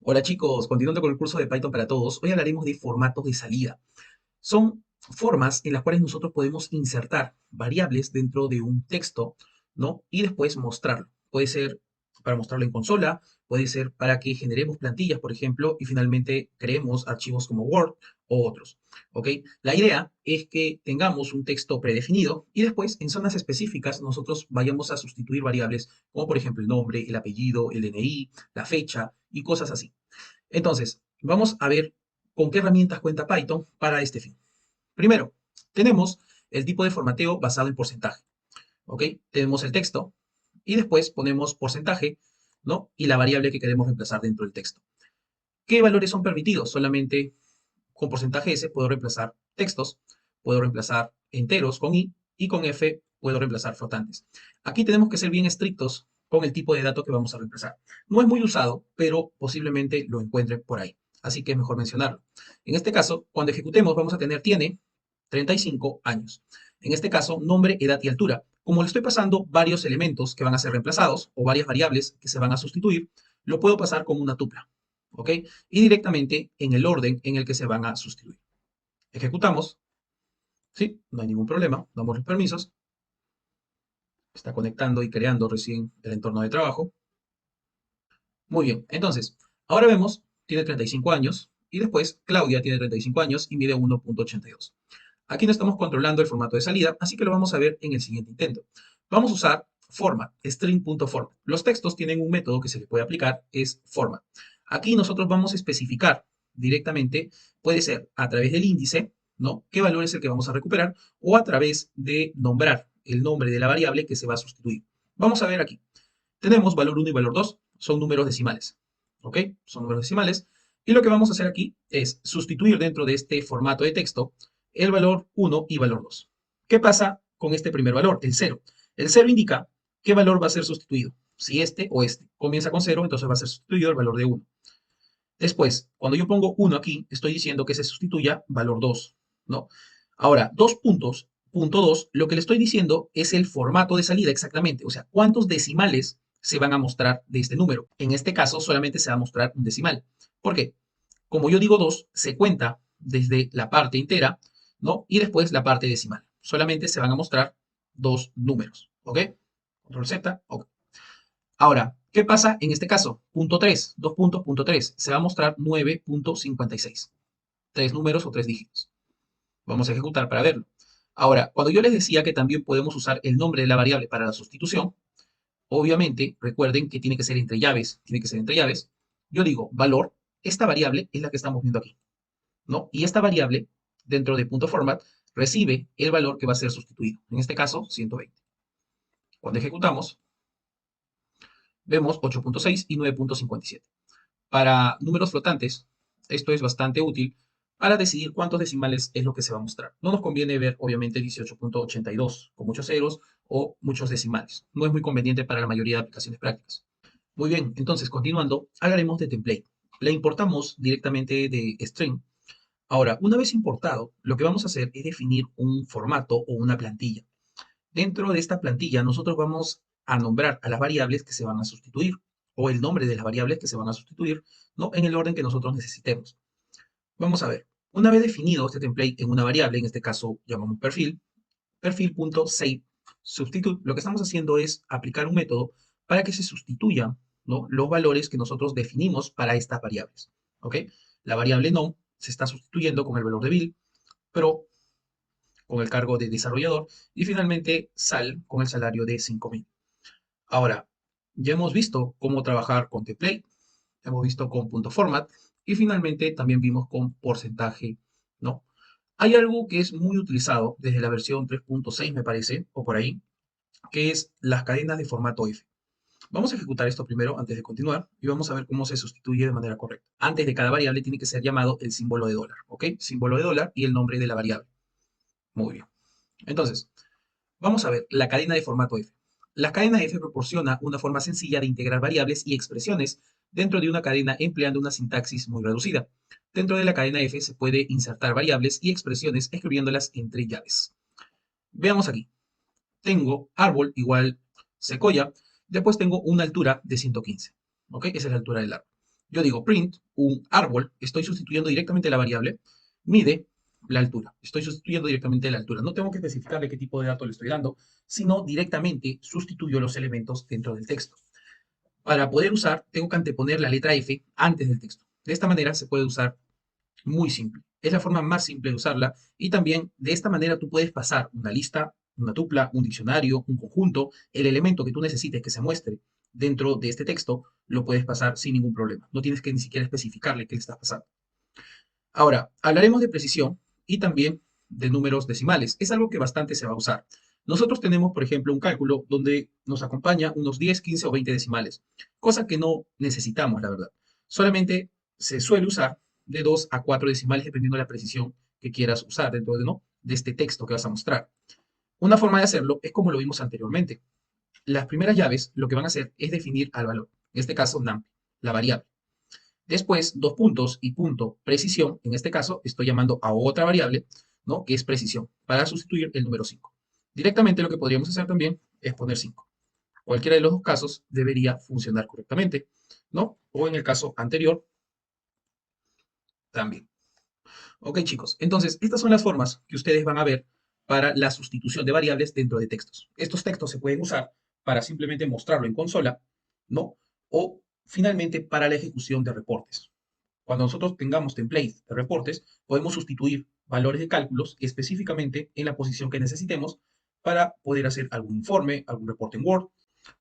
Hola chicos, continuando con el curso de Python para todos, hoy hablaremos de formatos de salida. Son formas en las cuales nosotros podemos insertar variables dentro de un texto, ¿no? Y después mostrarlo. Puede ser para mostrarlo en consola, puede ser para que generemos plantillas, por ejemplo, y finalmente creemos archivos como Word o otros, ¿ok? La idea es que tengamos un texto predefinido y después en zonas específicas nosotros vayamos a sustituir variables como por ejemplo el nombre, el apellido, el DNI, la fecha y cosas así. Entonces, vamos a ver con qué herramientas cuenta Python para este fin. Primero, tenemos el tipo de formateo basado en porcentaje, ¿ok? Tenemos el texto y después ponemos porcentaje, ¿no? Y la variable que queremos reemplazar dentro del texto. ¿Qué valores son permitidos? Solamente con porcentaje S puedo reemplazar textos, puedo reemplazar enteros con I y con F puedo reemplazar flotantes. Aquí tenemos que ser bien estrictos con el tipo de dato que vamos a reemplazar. No es muy usado, pero posiblemente lo encuentren por ahí. Así que es mejor mencionarlo. En este caso, cuando ejecutemos, vamos a tener tiene 35 años. En este caso, nombre, edad y altura. Como le estoy pasando varios elementos que van a ser reemplazados o varias variables que se van a sustituir, lo puedo pasar como una tupla. ¿Ok? Y directamente en el orden en el que se van a sustituir. Ejecutamos, ¿sí? No hay ningún problema, damos los permisos, está conectando y creando recién el entorno de trabajo. Muy bien, entonces, ahora vemos, tiene 35 años, y después Claudia tiene 35 años y mide 1,82. Aquí no estamos controlando el formato de salida, así que lo vamos a ver en el siguiente intento. Vamos a usar format, string.format. Los textos tienen un método que se le puede aplicar, es format. Aquí nosotros vamos a especificar directamente, puede ser a través del índice, ¿no? ¿Qué valor es el que vamos a recuperar? O a través de nombrar el nombre de la variable que se va a sustituir. Vamos a ver aquí. Tenemos valor 1 y valor 2, son números decimales, ¿ok? Son números decimales. Y lo que vamos a hacer aquí es sustituir dentro de este formato de texto el valor 1 y valor 2. ¿Qué pasa con este primer valor? El 0. El 0 indica qué valor va a ser sustituido. Si este o este. Comienza con 0, entonces va a ser sustituido el valor de 1. Después, cuando yo pongo 1 aquí, estoy diciendo que se sustituya valor 2, ¿no? Ahora, 2 puntos, punto 2, lo que le estoy diciendo es el formato de salida exactamente, o sea, cuántos decimales se van a mostrar de este número. En este caso, solamente se va a mostrar un decimal. ¿Por qué? Como yo digo 2, se cuenta desde la parte entera, ¿no? Y después la parte decimal. Solamente se van a mostrar dos números, ¿ok? Control Z, ok. Ahora, ¿qué pasa en este caso? Punto 3, 2 puntos, punto 3. Se va a mostrar 9,56. Tres números o tres dígitos. Vamos a ejecutar para verlo. Ahora, cuando yo les decía que también podemos usar el nombre de la variable para la sustitución, obviamente, recuerden que tiene que ser entre llaves, tiene que ser entre llaves. Yo digo valor, esta variable es la que estamos viendo aquí, ¿no? Y esta variable, dentro de punto .format, recibe el valor que va a ser sustituido. En este caso, 120. Cuando ejecutamos, vemos 8,6 y 9,57. Para números flotantes, esto es bastante útil para decidir cuántos decimales es lo que se va a mostrar. No nos conviene ver, obviamente, 18,82 con muchos ceros o muchos decimales. No es muy conveniente para la mayoría de aplicaciones prácticas. Muy bien, entonces, continuando, hablaremos de template. La importamos directamente de string. Ahora, una vez importado, lo que vamos a hacer es definir un formato o una plantilla. Dentro de esta plantilla, nosotros vamos a nombrar a las variables que se van a sustituir o el nombre de las variables que se van a sustituir, ¿no? En el orden que nosotros necesitemos. Vamos a ver. Una vez definido este template en una variable, en este caso llamamos perfil, perfil.save substitute, lo que estamos haciendo es aplicar un método para que se sustituyan, ¿no? Los valores que nosotros definimos para estas variables. ¿Ok? La variable no se está sustituyendo con el valor de bill, pro con el cargo de desarrollador y finalmente sal con el salario de 5,000. Ahora, ya hemos visto cómo trabajar con template, hemos visto con punto .format y finalmente también vimos con porcentaje, ¿no? Hay algo que es muy utilizado desde la versión 3,6 me parece, o por ahí, que es las cadenas de formato F. Vamos a ejecutar esto primero antes de continuar y vamos a ver cómo se sustituye de manera correcta. Antes de cada variable tiene que ser llamado el símbolo de dólar, ¿ok? Símbolo de dólar y el nombre de la variable. Muy bien. Entonces, vamos a ver la cadena de formato F. La cadena F proporciona una forma sencilla de integrar variables y expresiones dentro de una cadena empleando una sintaxis muy reducida. Dentro de la cadena F se puede insertar variables y expresiones escribiéndolas entre llaves. Veamos aquí. Tengo árbol igual secoya, después tengo una altura de 115. ¿Ok? Esa es la altura del árbol. Yo digo print, un árbol, estoy sustituyendo directamente la variable, mide la altura. Estoy sustituyendo directamente la altura. No tengo que especificarle qué tipo de dato le estoy dando, sino directamente sustituyo los elementos dentro del texto. Para poder usar, tengo que anteponer la letra F antes del texto. De esta manera se puede usar muy simple. Es la forma más simple de usarla y también de esta manera tú puedes pasar una lista, una tupla, un diccionario, un conjunto, el elemento que tú necesites que se muestre dentro de este texto, lo puedes pasar sin ningún problema. No tienes que ni siquiera especificarle qué le estás pasando. Ahora, hablaremos de precisión y también de números decimales. Es algo que bastante se va a usar. Nosotros tenemos, por ejemplo, un cálculo donde nos acompaña unos 10, 15 o 20 decimales, cosa que no necesitamos, la verdad. Solamente se suele usar de 2 a 4 decimales dependiendo de la precisión que quieras usar dentro de, ¿no? de este texto que vas a mostrar. Una forma de hacerlo es como lo vimos anteriormente. Las primeras llaves lo que van a hacer es definir al valor, en este caso num, la variable. Después, dos puntos y punto precisión. En este caso, estoy llamando a otra variable, ¿no? Que es precisión, para sustituir el número 5. Directamente lo que podríamos hacer también es poner 5. Cualquiera de los dos casos debería funcionar correctamente, ¿no? O en el caso anterior, también. Ok, chicos. Entonces, estas son las formas que ustedes van a ver para la sustitución de variables dentro de textos. Estos textos se pueden usar para simplemente mostrarlo en consola, ¿no? O finalmente para la ejecución de reportes. Cuando nosotros tengamos templates de reportes, podemos sustituir valores de cálculos específicamente en la posición que necesitemos para poder hacer algún informe, algún reporte en Word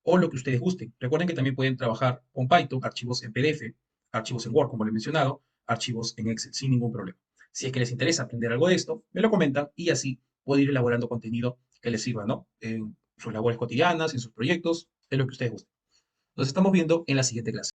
o lo que ustedes gusten. Recuerden que también pueden trabajar con Python, archivos en PDF, archivos en Word, como les he mencionado, archivos en Excel, sin ningún problema. Si es que les interesa aprender algo de esto, me lo comentan y así puedo ir elaborando contenido que les sirva, ¿no? En sus labores cotidianas, en sus proyectos, en lo que ustedes gusten. Nos estamos viendo en la siguiente clase.